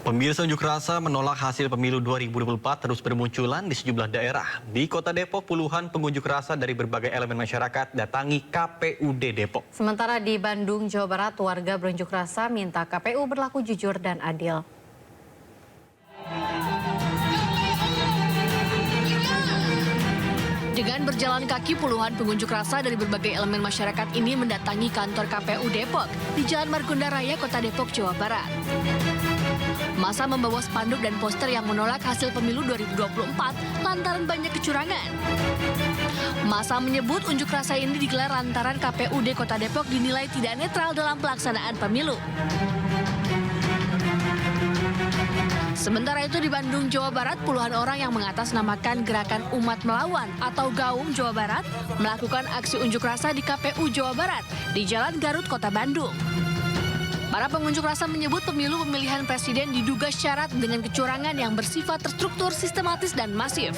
Pemirsa, unjuk rasa menolak hasil pemilu 2024 terus bermunculan di sejumlah daerah. Di Kota Depok, puluhan pengunjuk rasa dari berbagai elemen masyarakat datangi KPUD Depok. Sementara di Bandung, Jawa Barat, warga berunjuk rasa minta KPU berlaku jujur dan adil. Dengan berjalan kaki, puluhan pengunjuk rasa dari berbagai elemen masyarakat ini mendatangi kantor KPU Depok di Jalan Margonda Raya, Kota Depok, Jawa Barat. Massa membawa spanduk dan poster yang menolak hasil pemilu 2024 lantaran banyak kecurangan. Massa menyebut unjuk rasa ini digelar lantaran KPUD Kota Depok dinilai tidak netral dalam pelaksanaan pemilu. Sementara itu di Bandung, Jawa Barat, puluhan orang yang mengatasnamakan Gerakan Umat Melawan atau GAUM Jawa Barat melakukan aksi unjuk rasa di KPU Jawa Barat di Jalan Garut, Kota Bandung. Para pengunjuk rasa menyebut pemilu pemilihan presiden diduga syarat dengan kecurangan yang bersifat terstruktur, sistematis, dan masif.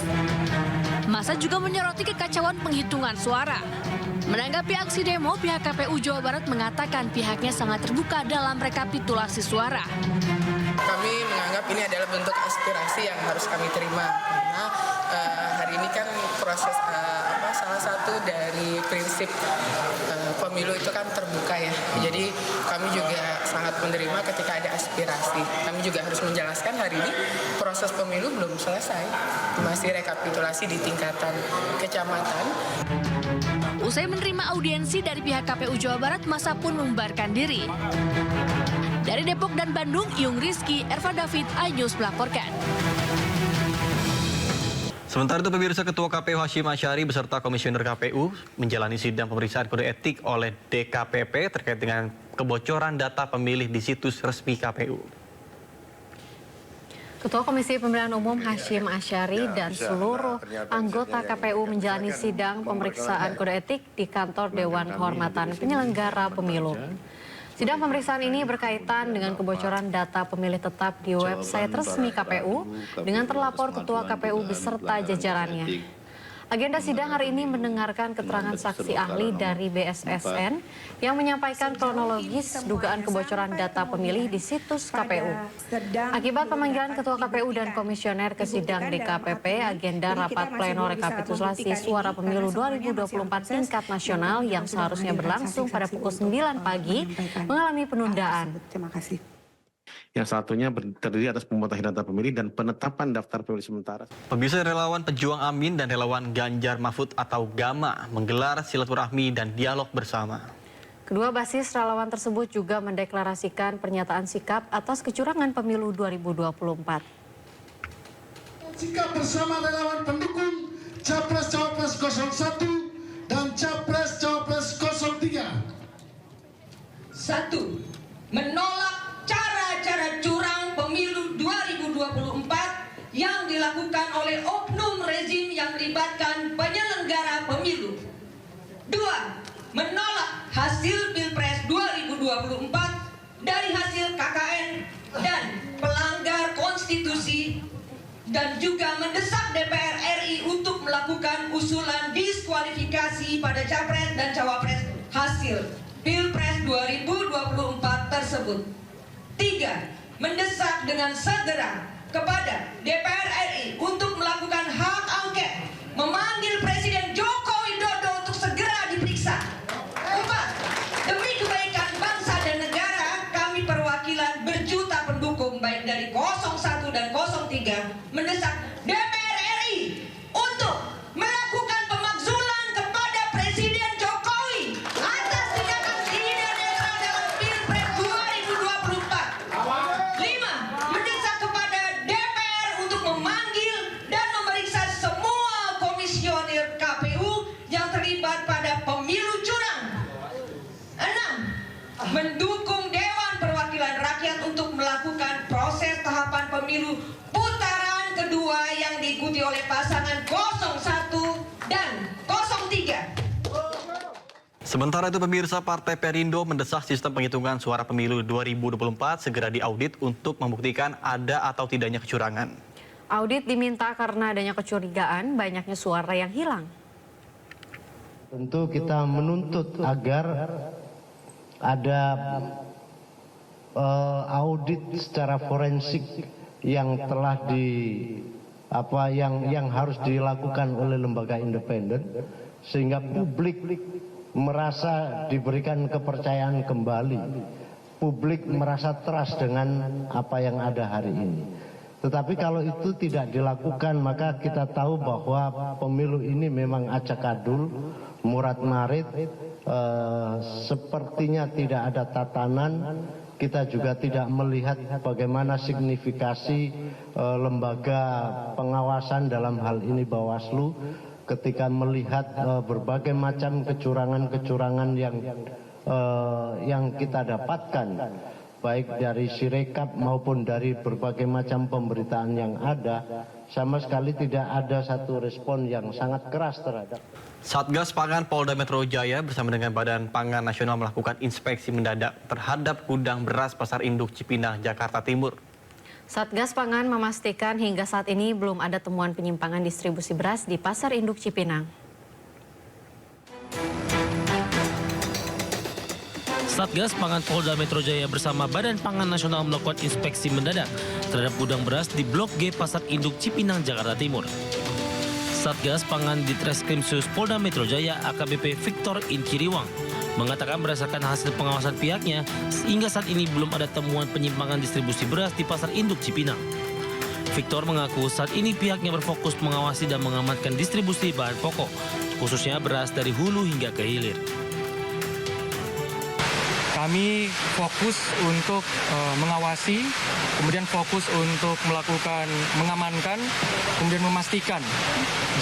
Massa juga menyoroti kekacauan penghitungan suara. Menanggapi aksi demo, pihak KPU Jawa Barat mengatakan pihaknya sangat terbuka dalam rekapitulasi suara. Kami menganggap ini adalah bentuk aspirasi yang harus kami terima karena hari ini kan proses salah satu dari prinsip pemilu itu kan terbuka ya. Jadi kami juga sangat menerima ketika ada aspirasi. Kami juga harus menjelaskan hari ini proses pemilu belum selesai, masih rekapitulasi di tingkatan kecamatan. Usai menerima audiensi dari pihak KPU Jawa Barat, massa pun membubarkan diri. Dari Depok dan Bandung, Yung Rizky, Erva David, iNews melaporkan. Sementara itu, pemirsa, Ketua KPU Hashim Asyari beserta Komisioner KPU menjalani sidang pemeriksaan kode etik oleh DKPP terkait dengan kebocoran data pemilih di situs resmi KPU. Ketua Komisi Pemilihan Umum Hashim Asyari dan seluruh anggota KPU menjalani sidang pemeriksaan kode etik di kantor Dewan Kehormatan Penyelenggara Pemilu. Sidang pemeriksaan ini berkaitan dengan kebocoran data pemilih tetap di website resmi KPU dengan terlapor Ketua KPU beserta jajarannya. Agenda sidang hari ini mendengarkan keterangan saksi ahli dari BSSN yang menyampaikan kronologis dugaan kebocoran data pemilih di situs KPU. Akibat pemanggilan Ketua KPU dan Komisioner ke sidang DKPP, agenda rapat pleno rekapitulasi suara pemilu 2024 tingkat nasional yang seharusnya berlangsung pada pukul 9 pagi mengalami penundaan. Terima kasih. Yang satunya terdiri atas pemutahiran data pemilih dan penetapan daftar pemilih sementara. Pemirsa, relawan Pejuang Amin dan relawan Ganjar Mahfud atau GAMA menggelar silaturahmi dan dialog bersama. Kedua basis relawan tersebut juga mendeklarasikan pernyataan sikap atas kecurangan pemilu 2024. Sikap bersama relawan pendukung Capres-Cawapres 01 dan Capres-Cawapres 03. 1. Menolak cara-cara curang pemilu 2024 yang dilakukan oleh oknum rezim yang melibatkan penyelenggara pemilu. 2. Menolak hasil Pilpres 2024 dari hasil KKN dan pelanggar konstitusi dan juga mendesak DPR RI untuk melakukan usulan diskualifikasi pada Capres dan Cawapres hasil Pilpres 2024 tersebut. 3. Mendesak dengan segera kepada DPR RI untuk melakukan hak angket, memanggil Presiden Joko Widodo untuk segera diperiksa. 4. Demi kebaikan bangsa dan negara, kami perwakilan berjuta pendukung baik dari 01 dan 03 mendesak DPR RI untuk melakukan pemakzulan kepada Presiden Jokowi atas tindakan tidak netral dalam Pilpres 2024. 5. Mendesak kepada DPR untuk memanggil dan memeriksa semua komisioner KPU yang terlibat pada pemilu curang. 6. Mendukung Dewan Perwakilan Rakyat untuk melakukan proses tahapan pemilu putaran kedua yang diikuti oleh pasangan 01 dan 03. Sementara itu, pemirsa, Partai Perindo mendesak sistem penghitungan suara pemilu 2024 segera diaudit untuk membuktikan ada atau tidaknya kecurangan. Audit diminta karena adanya kecurigaan banyaknya suara yang hilang. Tentu kita menuntut agar ada audit secara forensik yang telah yang harus dilakukan oleh lembaga independen sehingga publik merasa diberikan kepercayaan kembali. Publik merasa trust dengan apa yang ada hari ini. Tetapi kalau itu tidak dilakukan, maka kita tahu bahwa pemilu ini memang acak-adul, murat-marit, sepertinya tidak ada tatanan. Kita juga tidak melihat bagaimana signifikasi lembaga pengawasan dalam hal ini Bawaslu ketika melihat berbagai macam kecurangan-kecurangan yang kita dapatkan, baik dari Sirekap maupun dari berbagai macam pemberitaan yang ada, sama sekali tidak ada satu respon yang sangat keras terhadap. Satgas Pangan Polda Metro Jaya bersama dengan Badan Pangan Nasional melakukan inspeksi mendadak terhadap gudang beras Pasar Induk Cipinang, Jakarta Timur. Satgas Pangan memastikan hingga saat ini belum ada temuan penyimpangan distribusi beras di Pasar Induk Cipinang. Satgas Pangan Polda Metro Jaya bersama Badan Pangan Nasional melakukan inspeksi mendadak terhadap gudang beras di Blok G Pasar Induk Cipinang, Jakarta Timur. Satgas Pangan Ditreskrimsus Polda Metro Jaya AKBP Victor Inciriwang mengatakan berdasarkan hasil pengawasan pihaknya, hingga saat ini belum ada temuan penyimpangan distribusi beras di Pasar Induk Cipinang. Victor mengaku saat ini pihaknya berfokus mengawasi dan mengamankan distribusi bahan pokok, khususnya beras dari hulu hingga ke hilir. Kami fokus untuk mengawasi, kemudian fokus untuk mengamankan, kemudian memastikan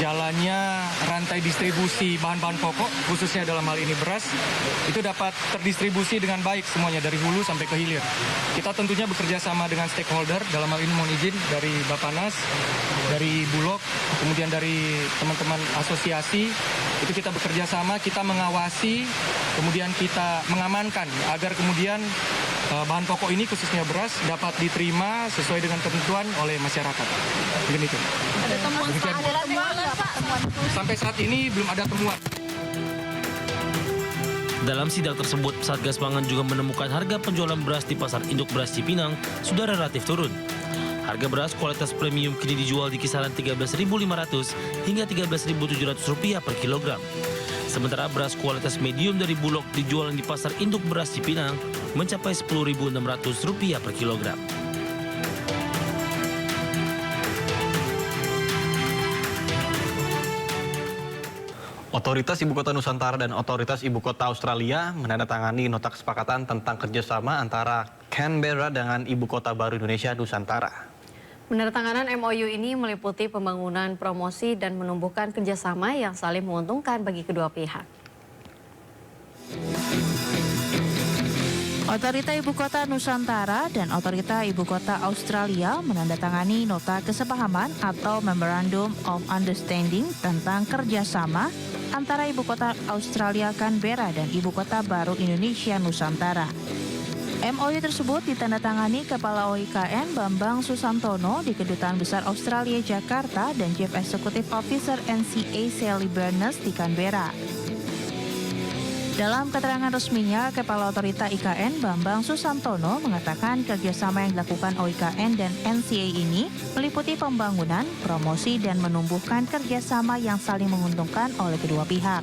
jalannya rantai distribusi bahan-bahan pokok, khususnya dalam hal ini beras, itu dapat terdistribusi dengan baik semuanya dari hulu sampai ke hilir. Kita tentunya bekerja sama dengan stakeholder, dalam hal ini mohon izin dari Bappenas, dari Bulog, kemudian dari teman-teman asosiasi, itu kita bekerja sama, kita mengawasi, kemudian kita mengamankan agar kemudian bahan pokok ini khususnya beras dapat diterima sesuai dengan ketentuan oleh masyarakat. Begitu. Ada temuan sampai saat ini belum ada temuan. Dalam sidak tersebut, Satgas Pangan juga menemukan harga penjualan beras di Pasar Induk Beras Cipinang sudah relatif turun. Harga beras kualitas premium kini dijual di kisaran Rp13.500 hingga Rp13.700 per kilogram. Sementara beras kualitas medium dari Bulog dijual di Pasar Induk Beras Cipinang mencapai Rp10.600 per kilogram. Otoritas Ibu Kota Nusantara dan Otoritas Ibu Kota Australia menandatangani nota kesepakatan tentang kerjasama antara Canberra dengan Ibu Kota Baru Indonesia Nusantara. Penandatanganan MOU ini meliputi pembangunan, promosi, dan menumbuhkan kerjasama yang saling menguntungkan bagi kedua pihak. Otorita Ibu Kota Nusantara dan Otorita Ibu Kota Australia menandatangani nota kesepahaman atau Memorandum of Understanding tentang kerjasama antara Ibu Kota Australia Canberra dan Ibu Kota Baru Indonesia Nusantara. MOU tersebut ditandatangani Kepala OIKN Bambang Susantono di Kedutaan Besar Australia Jakarta dan Chief Executive Officer NCA Sally Barnes di Canberra. Dalam keterangan resminya, Kepala Otorita IKN Bambang Susantono mengatakan kerjasama yang dilakukan OIKN dan NCA ini meliputi pembangunan, promosi, dan menumbuhkan kerjasama yang saling menguntungkan oleh kedua pihak.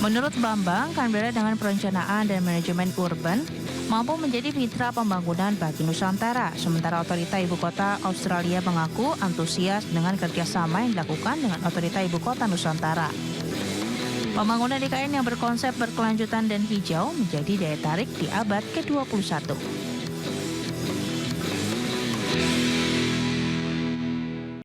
Menurut Bambang, Canberra dengan perencanaan dan manajemen urban mampu menjadi mitra pembangunan bagi Nusantara, sementara Otorita Ibu Kota Australia mengaku antusias dengan kerjasama yang dilakukan dengan Otorita Ibu Kota Nusantara. Pembangunan IKN yang berkonsep berkelanjutan dan hijau menjadi daya tarik di abad ke-21.